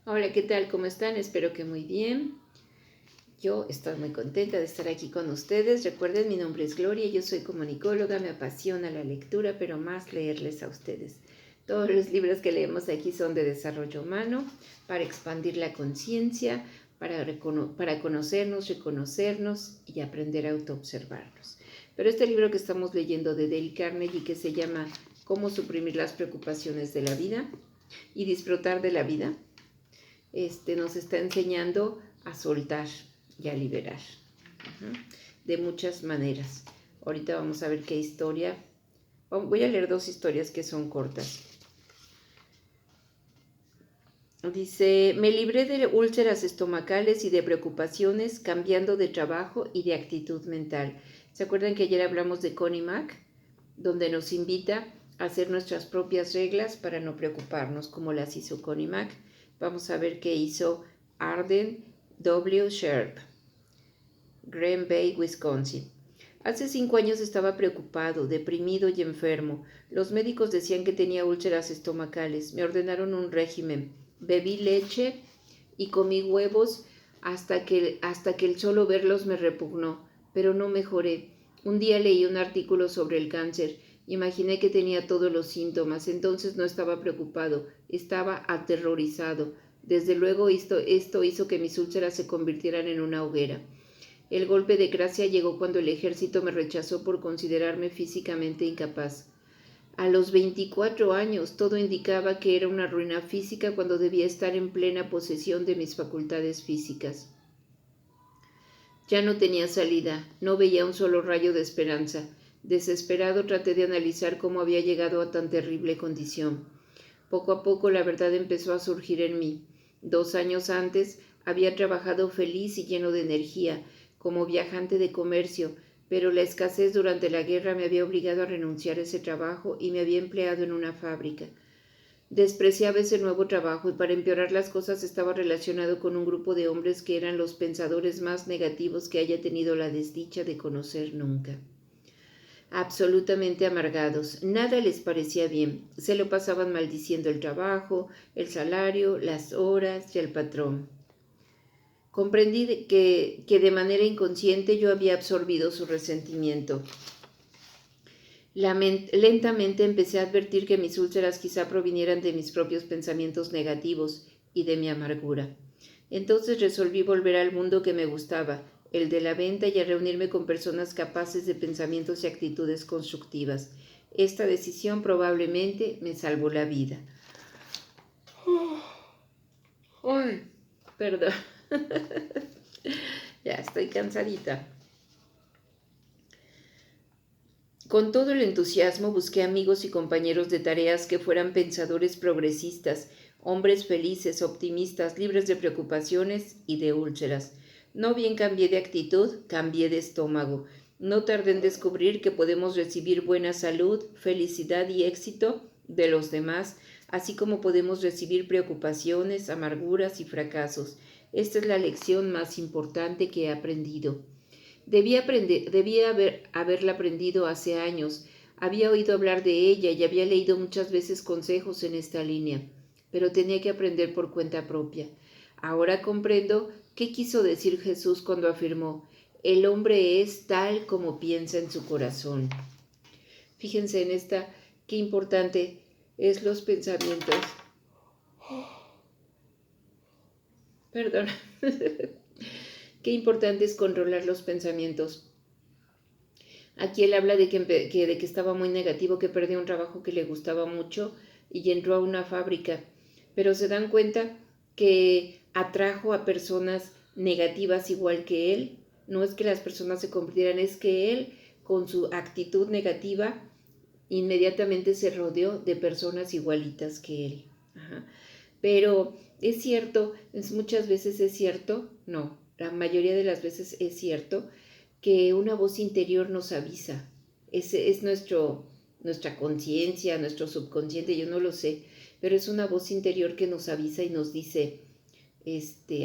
Hola, ¿qué tal? ¿Cómo están? Espero que muy bien. Yo estoy muy contenta de estar aquí con ustedes. Recuerden, mi nombre es Gloria, yo soy comunicóloga, me apasiona la lectura, pero más leerles a ustedes. Todos los libros que leemos aquí son de desarrollo humano, para expandir la conciencia, para conocernos, reconocernos y aprender a autoobservarnos. Pero este libro que estamos leyendo de Dale Carnegie, que se llama Cómo suprimir las preocupaciones de la vida y disfrutar de la vida, nos está enseñando a soltar y a liberar de muchas maneras. Ahorita vamos a ver qué historia. Voy a leer dos historias que son cortas. Dice, me libré de úlceras estomacales y de preocupaciones cambiando de trabajo y de actitud mental. ¿Se acuerdan que ayer hablamos de Connie Mack? Donde nos invita a hacer nuestras propias reglas para no preocuparnos, como las hizo Connie Mack. Vamos a ver qué hizo Arden W. Sharp, Green Bay, Wisconsin. Hace 5 años estaba preocupado, deprimido y enfermo. Los médicos decían que tenía úlceras estomacales. Me ordenaron un régimen. Bebí leche y comí huevos hasta que el solo verlos me repugnó, pero no mejoré. Un día leí un artículo sobre el cáncer. Imaginé que tenía todos los síntomas. Entonces no estaba preocupado, estaba aterrorizado. Desde luego esto hizo que mis úlceras se convirtieran en una hoguera. El golpe de gracia llegó cuando el ejército me rechazó por considerarme físicamente incapaz. A los 24 años todo indicaba que era una ruina física cuando debía estar en plena posesión de mis facultades físicas. Ya no tenía salida, no veía un solo rayo de esperanza. Desesperado traté de analizar cómo había llegado a tan terrible condición. Poco a poco la verdad empezó a surgir en mí. 2 años antes había trabajado feliz y lleno de energía, como viajante de comercio, pero la escasez durante la guerra me había obligado a renunciar a ese trabajo y me había empleado en una fábrica. Despreciaba ese nuevo trabajo y para empeorar las cosas estaba relacionado con un grupo de hombres que eran los pensadores más negativos que haya tenido la desdicha de conocer nunca. Absolutamente amargados, nada les parecía bien, se lo pasaban maldiciendo el trabajo, el salario, las horas y el patrón. Comprendí que de manera inconsciente yo había absorbido su resentimiento. Lentamente empecé a advertir que mis úlceras quizá provinieran de mis propios pensamientos negativos y de mi amargura. Entonces resolví volver al mundo que me gustaba, el de la venta, y a reunirme con personas capaces de pensamientos y actitudes constructivas. Esta decisión probablemente me salvó la vida. Ay, perdón. Ya estoy cansadita. Con todo el entusiasmo busqué amigos y compañeros de tareas que fueran pensadores progresistas, hombres felices, optimistas, libres de preocupaciones y de úlceras. No bien cambié de actitud, cambié de estómago. No tardé en descubrir que podemos recibir buena salud, felicidad y éxito de los demás, así como podemos recibir preocupaciones, amarguras y fracasos. Esta es la lección más importante que he aprendido. Debía haberla aprendido hace años. Había oído hablar de ella y había leído muchas veces consejos en esta línea, pero tenía que aprender por cuenta propia. Ahora comprendo qué quiso decir Jesús cuando afirmó, el hombre es tal como piensa en su corazón. Fíjense en esta, qué importante es los pensamientos. Perdón. Qué importante es controlar los pensamientos. Aquí él habla de que estaba muy negativo, que perdió un trabajo que le gustaba mucho y entró a una fábrica. Pero se dan cuenta que atrajo a personas negativas igual que él. No es que las personas se convirtieran, es que él, con su actitud negativa, inmediatamente se rodeó de personas igualitas que él. Ajá. Pero es cierto, muchas veces es cierto, no, la mayoría de las veces es cierto que una voz interior nos avisa. Es nuestra conciencia, nuestro subconsciente, yo no lo sé, pero es una voz interior que nos avisa y nos dice,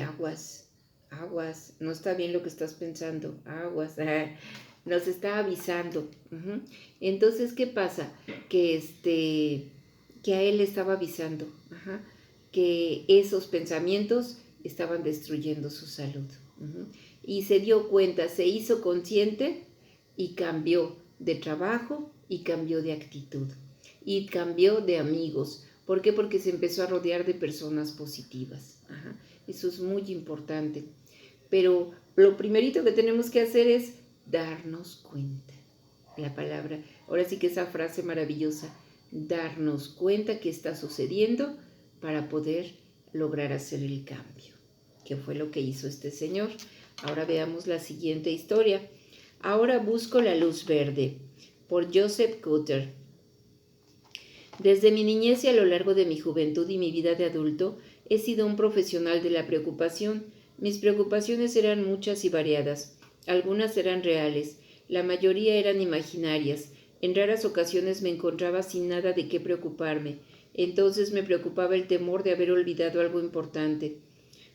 aguas, aguas, no está bien lo que estás pensando, aguas, nos está avisando. Uh-huh. Entonces, ¿qué pasa? Que a él le estaba avisando, ajá, que esos pensamientos estaban destruyendo su salud. Y se dio cuenta, se hizo consciente y cambió de trabajo y cambió de actitud y cambió de amigos. ¿Por qué? Porque se empezó a rodear de personas positivas. Eso es muy importante. Pero lo primerito que tenemos que hacer es darnos cuenta. La palabra, ahora sí que esa frase maravillosa, darnos cuenta que está sucediendo para poder lograr hacer el cambio, que fue lo que hizo este señor. Ahora veamos la siguiente historia. Ahora busco la luz verde, por Joseph Cutter. Desde mi niñez y a lo largo de mi juventud y mi vida de adulto, he sido un profesional de la preocupación. Mis preocupaciones eran muchas y variadas. Algunas eran reales, la mayoría eran imaginarias. En raras ocasiones me encontraba sin nada de qué preocuparme. Entonces me preocupaba el temor de haber olvidado algo importante.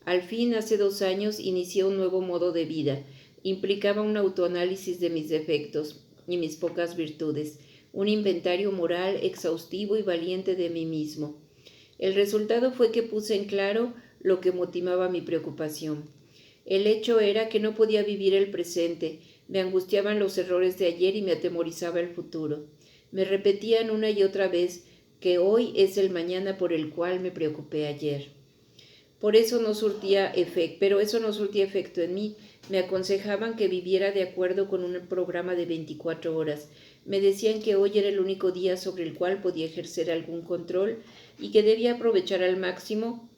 Al fin, hace 2 años, inicié un nuevo modo de vida. Implicaba un autoanálisis de mis defectos y mis pocas virtudes, un inventario moral exhaustivo y valiente de mí mismo. El resultado fue que puse en claro lo que motivaba mi preocupación. El hecho era que no podía vivir el presente, me angustiaban los errores de ayer y me atemorizaba el futuro. Me repetían una y otra vez que hoy es el mañana por el cual me preocupé ayer. Pero eso no surtía efecto en mí. Me aconsejaban que viviera de acuerdo con un programa de 24 horas. Me decían que hoy era el único día sobre el cual podía ejercer algún control y que debía aprovechar al máximo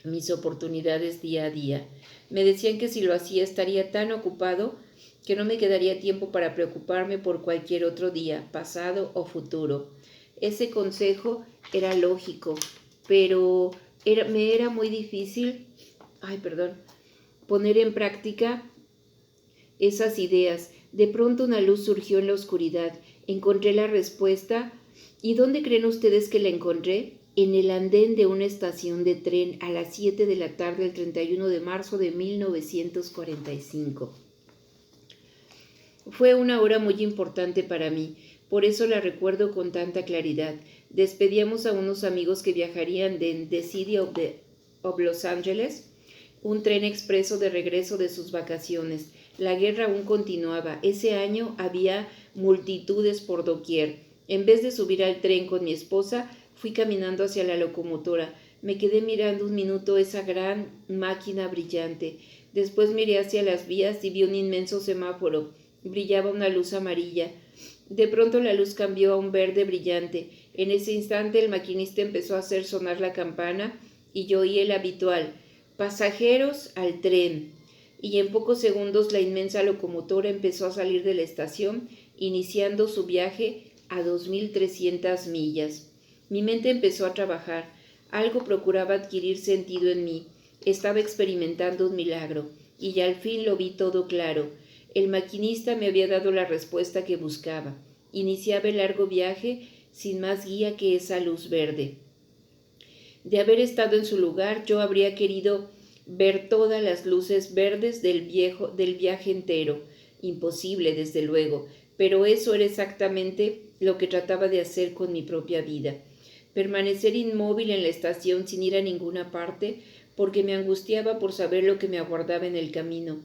mis oportunidades día a día. Me decían que si lo hacía estaría tan ocupado que no me quedaría tiempo para preocuparme por cualquier otro día, pasado o futuro. Ese consejo era lógico, pero me era muy difícil, poner en práctica esas ideas. De pronto una luz surgió en la oscuridad. Encontré la respuesta. ¿Y dónde creen ustedes que la encontré? En el andén de una estación de tren a las 7 de la tarde del 31 de marzo de 1945. Fue una hora muy importante para mí, por eso la recuerdo con tanta claridad. Despedíamos a unos amigos que viajarían de The City of Los Ángeles, un tren expreso de regreso de sus vacaciones. La guerra aún continuaba. Ese año había multitudes por doquier. En vez de subir al tren con mi esposa, fui caminando hacia la locomotora. Me quedé mirando un minuto esa gran máquina brillante. Después miré hacia las vías y vi un inmenso semáforo. Brillaba una luz amarilla. De pronto la luz cambió a un verde brillante. En ese instante el maquinista empezó a hacer sonar la campana y yo oí el habitual: «Pasajeros al tren». Y en pocos segundos la inmensa locomotora empezó a salir de la estación, iniciando su viaje a 2.300 millas. Mi mente empezó a trabajar. Algo procuraba adquirir sentido en mí. Estaba experimentando un milagro, y ya al fin lo vi todo claro. El maquinista me había dado la respuesta que buscaba. Iniciaba el largo viaje sin más guía que esa luz verde. De haber estado en su lugar, yo habría querido ver todas las luces verdes del viaje entero. Imposible, desde luego, pero eso era exactamente lo que trataba de hacer con mi propia vida. Permanecer inmóvil en la estación sin ir a ninguna parte, porque me angustiaba por saber lo que me aguardaba en el camino.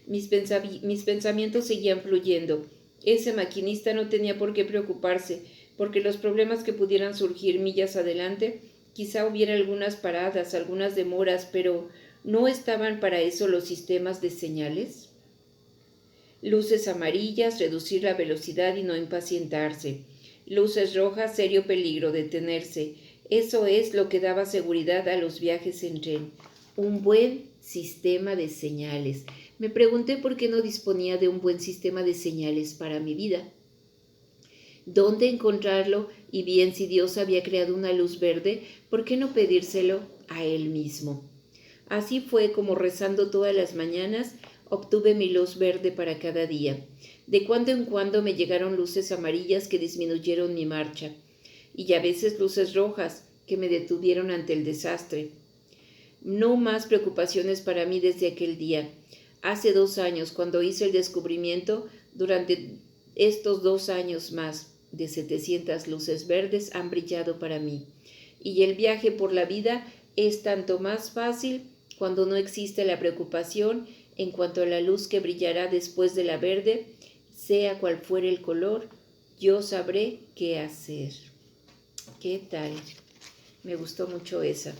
Mis pensamientos seguían fluyendo. Ese maquinista no tenía por qué preocuparse, porque los problemas que pudieran surgir millas adelante, quizá hubiera algunas paradas, algunas demoras, pero ¿no estaban para eso los sistemas de señales? Luces amarillas, reducir la velocidad y no impacientarse. Luces rojas, serio peligro, detenerse. Eso es lo que daba seguridad a los viajes en tren. Un buen sistema de señales. Me pregunté por qué no disponía de un buen sistema de señales para mi vida. ¿Dónde encontrarlo? Y bien, si Dios había creado una luz verde, ¿por qué no pedírselo a Él mismo? Así fue como, rezando todas las mañanas, obtuve mi luz verde para cada día. De cuando en cuando me llegaron luces amarillas que disminuyeron mi marcha, y a veces luces rojas que me detuvieron ante el desastre. No más preocupaciones para mí desde aquel día. Hace 2 años, cuando hice el descubrimiento, durante estos 2 años más de 700 luces verdes han brillado para mí. Y el viaje por la vida es tanto más fácil cuando no existe la preocupación en cuanto a la luz que brillará después de la verde, sea cual fuere el color, yo sabré qué hacer. ¿Qué tal? Me gustó mucho esa.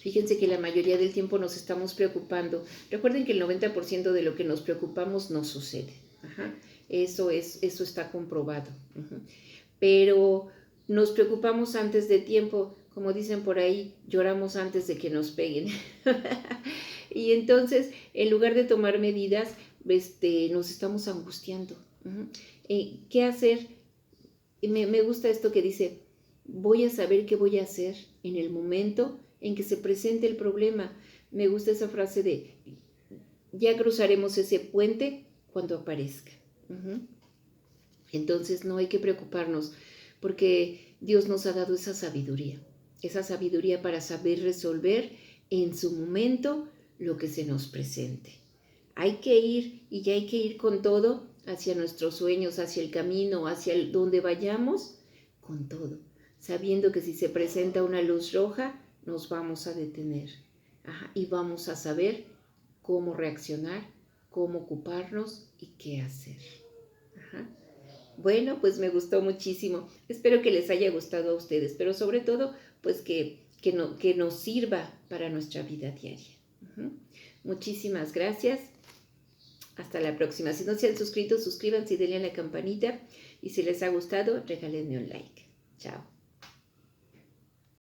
Fíjense que la mayoría del tiempo nos estamos preocupando. Recuerden que el 90% de lo que nos preocupamos no sucede. Ajá. Eso está comprobado. Ajá. Pero nos preocupamos antes de tiempo, como dicen por ahí, lloramos antes de que nos peguen. Y entonces, en lugar de tomar medidas, nos estamos angustiando. Uh-huh. ¿Qué hacer? Me gusta esto que dice, voy a saber qué voy a hacer en el momento en que se presente el problema. Me gusta esa frase de, ya cruzaremos ese puente cuando aparezca. Uh-huh. Entonces no hay que preocuparnos porque Dios nos ha dado esa sabiduría para saber resolver en su momento lo que se nos presente. Hay que ir y ya hay que ir con todo hacia nuestros sueños, hacia el camino, hacia donde vayamos, con todo, sabiendo que si se presenta una luz roja, nos vamos a detener. Ajá, y vamos a saber cómo reaccionar, cómo ocuparnos y qué hacer. Ajá. Bueno, pues me gustó muchísimo. Espero que les haya gustado a ustedes, pero sobre todo, pues que nos sirva para nuestra vida diaria. Uh-huh. Muchísimas gracias. Hasta la próxima. Si no se han suscrito, suscríbanse y denle a la campanita. Y si les ha gustado, regálenme un like. Chao.